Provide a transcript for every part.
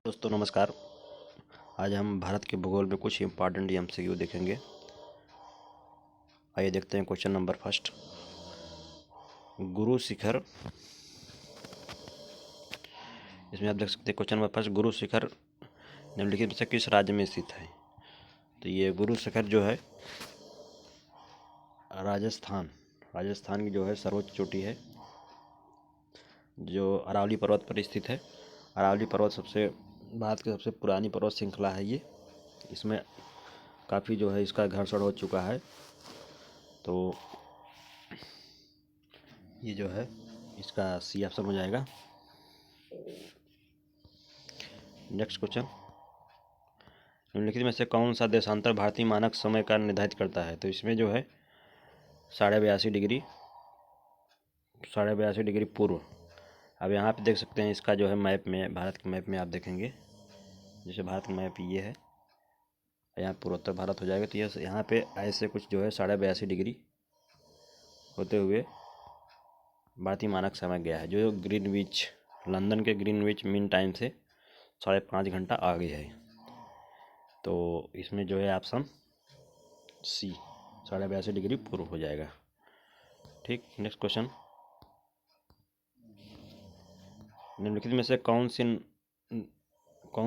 दोस्तों नमस्कार। आज हम भारत के भूगोल में कुछ इम्पॉर्टेंट एमसीक्यू देखेंगे। आइए देखते हैं question number first. Guru Shikhar, इसमें आप देख सकते हैं question number first, Guru Shikhar निम्नलिखित में से किस राज्य में स्थित है। तो ये गुरु शिखर जो है राजस्थान की जो है सर्वोच्च चोटी है, जो अरावली पर्वत पर स्थित है। अरावली पर्वत भारत की सबसे पुरानी पर्वत श्रृंखला है ये। इसमें काफ़ी जो है इसका घर्षण हो चुका है, तो ये जो है इसका सी ऑप्शन हो जाएगा। नेक्स्ट क्वेश्चन, निम्नलिखित में से कौन सा देशांतर भारतीय मानक समय का निर्धारित करता है। तो इसमें जो है 82.5 डिग्री पूर्व। अब यहाँ पे देख सकते हैं इसका जो है मैप में, भारत के मैप में आप देखेंगे, जैसे भारत का मैप ये है, यहाँ पूर्वोत्तर भारत हो जाएगा, तो ये यहाँ पे ऐसे कुछ जो है 82.5 डिग्री होते हुए भारतीय मानक समय गया है, जो ग्रीनविच, लंदन के ग्रीनविच मीन टाइम से 5.5 घंटा आगे है। तो इसमें जो है ऑप्शन सी 82.5 डिग्री पूर्व हो जाएगा। ठीक, नेक्स्ट क्वेश्चन, निम्नलिखित में से कौन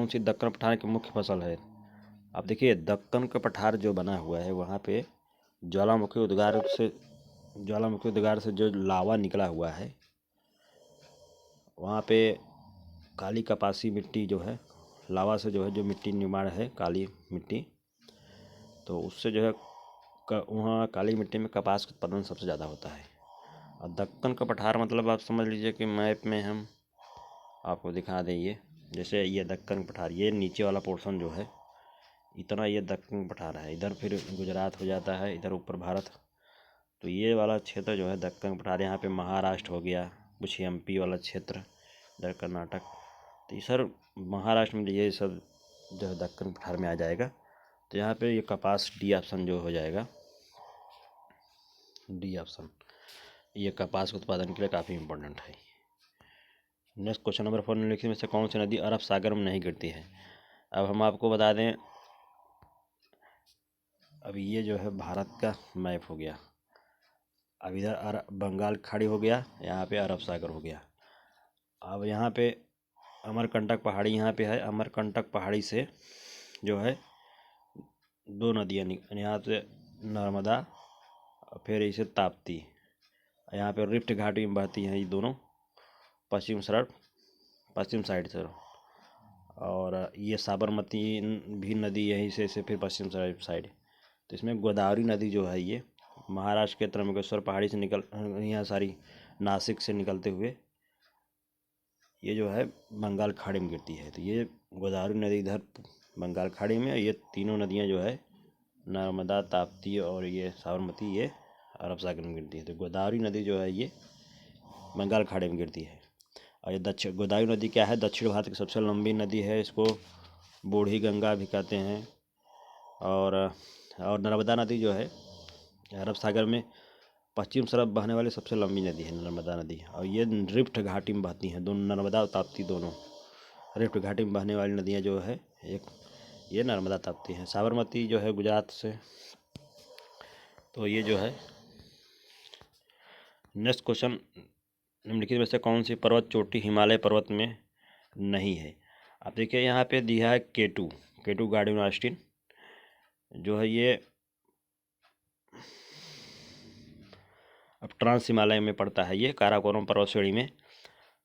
सी दक्कन पठार की मुख्य फसल है। अब देखिए दक्कन का पठार जो बना हुआ है, वहाँ पे ज्वालामुखी उद्गार से जो लावा निकला हुआ है, वहाँ पे काली कपासी मिट्टी जो है, लावा से जो है जो मिट्टी निर्माण है, काली मिट्टी, तो उससे जो है वहाँ काली मिट्टी में कपास का उत्पादन सबसे ज़्यादा होता है। और दक्कन का पठार मतलब आप समझ लीजिए कि मैप में हम आपको दिखा दें, ये जैसे ये दक्कन पठार, ये नीचे वाला पोर्शन जो है इतना, ये दक्कन पठार है। इधर फिर गुजरात हो जाता है, इधर ऊपर भारत, तो ये वाला क्षेत्र जो है दक्कन पठार। यहाँ पे महाराष्ट्र हो गया, कुछ एमपी वाला क्षेत्र, इधर कर्नाटक, तो ये सर महाराष्ट्र में ये सब जो है दक्कन पठार में आ जाएगा। तो यहाँ पे ये कपास, डी ऑप्शन जो हो जाएगा, डी ऑप्शन, ये कपास के उत्पादन के लिए काफ़ी इम्पोर्टेंट है। नेक्स्ट क्वेश्चन नंबर 4, निम्नलिखित में से कौन सी नदी अरब सागर में नहीं गिरती है। अब हम आपको बता दें, अब ये जो है भारत का मैप हो गया, अब इधर बंगाल खाड़ी हो गया, यहाँ पे अरब सागर हो गया। अब यहाँ पे अमरकंटक पहाड़ी यहाँ पे है, अमरकंटक पहाड़ी से जो है दो नदियाँ यहाँ से नर्मदा, फिर इसे ताप्ती, यहाँ पे रिफ्ट घाटी में बहती हैं ये दोनों, पश्चिम साइड से, और ये साबरमती भी नदी यहीं से फिर पश्चिम साइड। तो इसमें गोदावरी नदी जो है ये महाराष्ट्र के त्र्यंबकेश्वर पहाड़ी से यहाँ सारी नासिक से निकलते हुए ये जो है बंगाल खाड़ी में गिरती है। तो ये गोदावरी नदी इधर बंगाल खाड़ी में, ये तीनों नदियाँ जो है नर्मदा, ताप्ती और ये साबरमती, ये अरब सागर में गिरती है। तो गोदावरी नदी जो है ये बंगाल खाड़ी में गिरती है। और ये गोदावरी नदी क्या है, दक्षिण भारत की सबसे लंबी नदी है, इसको बूढ़ी गंगा भी कहते हैं। और नर्मदा नदी जो है अरब सागर में पश्चिम तरफ बहने वाली सबसे लंबी नदी है नर्मदा नदी, और ये रिफ्ट घाटी में बहती हैं दोनों, नर्मदा और ताप्ती दोनों रिफ्ट घाटी में बहने वाली नदियाँ जो है, एक ये नर्मदा ताप्ती है। साबरमती जो है गुजरात से, तो ये जो है। नेक्स्ट क्वेश्चन, निम्नलिखित में से कौन सी पर्वत चोटी हिमालय पर्वत में नहीं है। आप देखिए यहाँ पे दिया है केटू गार्डन ऑस्टिन, जो है ये अब ट्रांस हिमालय में पड़ता है, ये काराकोरम पर्वत श्रेणी में।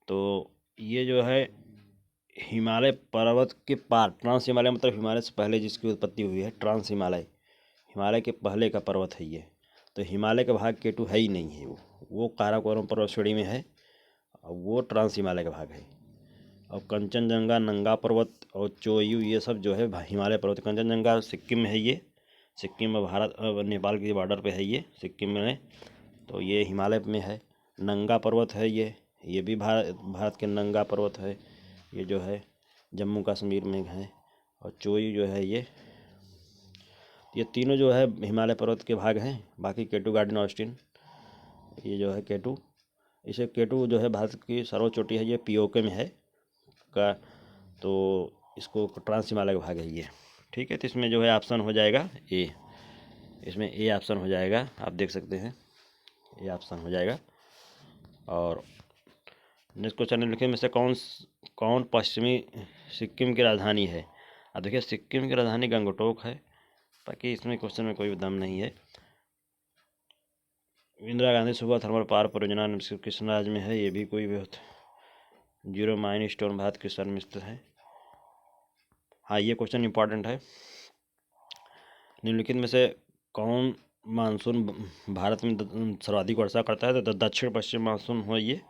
तो ये जो है हिमालय पर्वत के पार, ट्रांस हिमालय मतलब हिमालय से पहले जिसकी उत्पत्ति हुई है, ट्रांस हिमालय के पहले का पर्वत है ये। तो हिमालय का भाग केटू है ही नहीं है, वो काराकोरम पर्वत श्रेणी में है, और वो ट्रांस हिमालय का भाग है। और कंचनजंगा, नंगा पर्वत और चोयू, ये सब जो है हिमालय पर्वत। कंचनजंगा सिक्किम में है, ये सिक्किम में भारत नेपाल के बॉर्डर पे है, ये सिक्किम में है, तो ये हिमालय में है। नंगा पर्वत है ये भी भारत के नंगा पर्वत है, ये जो है जम्मू कश्मीर में है। और चोयू जो है ये तीनों जो है हिमालय पर्वत के भाग हैं। बाकी केटू गार्डन ऑस्टिन, ये जो है केटू जो है भारत की सर्वोच्च चोटी है, ये पीओके में है का। तो इसको ट्रांस हिमालय का भाग है ये। ठीक है, तो इसमें जो है ऑप्शन हो जाएगा ए, इसमें ए ऑप्शन हो जाएगा, आप देख सकते हैं ए ऑप्शन हो जाएगा। और नेक्स्ट क्वेश्चन निम्नलिखित में से कौन पश्चिमी सिक्किम की राजधानी है। अब देखिए सिक्किम की राजधानी गंगटोक है, बाकी इसमें क्वेश्चन में कोई दम नहीं है। इंदिरा गांधी सुबह थर्मल पावर परियोजना किस राज्य में है, ये भी कोई बहुत जीरो माइन स्टोन भारत के सर में स्थित है। हाँ, ये क्वेश्चन इंपॉर्टेंट है। निम्नलिखित में से कौन मानसून भारत में सर्वाधिक वर्षा करता है, तो दक्षिण पश्चिम मानसून हो ये,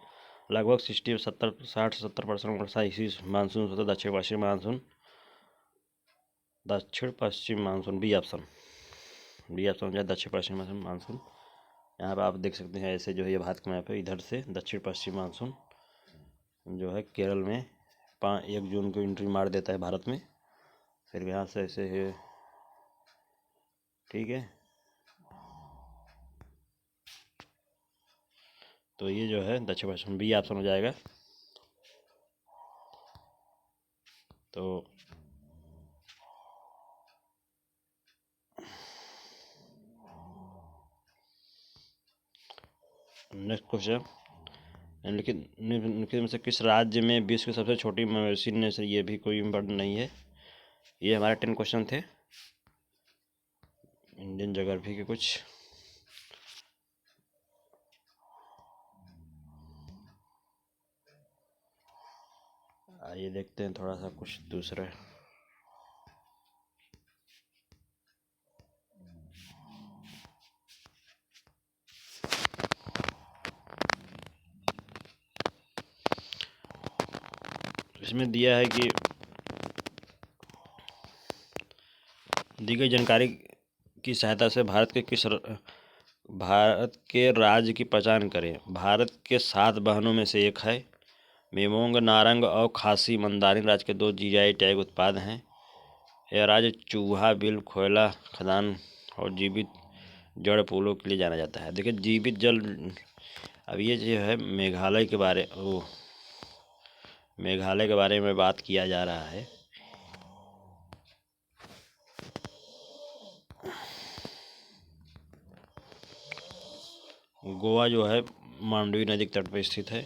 लगभग 60-70% वर्षा इसी मानसून होता है, दक्षिण पश्चिम मानसून बी ऑप्शन हो जाए, दक्षिण पश्चिम मानसून। यहाँ पर आप देख सकते हैं ऐसे जो है ये भारत का मैप है, इधर से दक्षिण पश्चिम मानसून जो है केरल में 1 जून को एंट्री मार देता है भारत में, फिर यहाँ से ऐसे है। ठीक है, तो ये जो है दक्षिण पश्चिम बी ऑप्शन हो जाएगा। तो नेक्स्ट क्वेश्चन, निम्नलिखित में से किस राज्य में विश्व की सबसे छोटी मवेशी नस्ल, ये भी कोई इम्पोर्टेंट नहीं है। ये हमारे 10 क्वेश्चन थे इंडियन ज्योग्राफी के कुछ। आइए देखते हैं थोड़ा सा कुछ दूसरा। इसमें दिया है कि दी गई जानकारी की सहायता से भारत के राज्य की पहचान करें। भारत के 7 बहनों में से एक है। मेमोंग नारंग और खासी मंदारिन राज्य के 2 जीआई टैग उत्पाद हैं। यह राज्य चूहा, बिल, कोयला खदान और जीवित जड़ फूलों के लिए जाना जाता है। देखिए जीवित जल, अब ये जो है मेघालय के बारे में बात किया जा रहा है। गोवा जो है मांडवी नदी के तट पर स्थित है।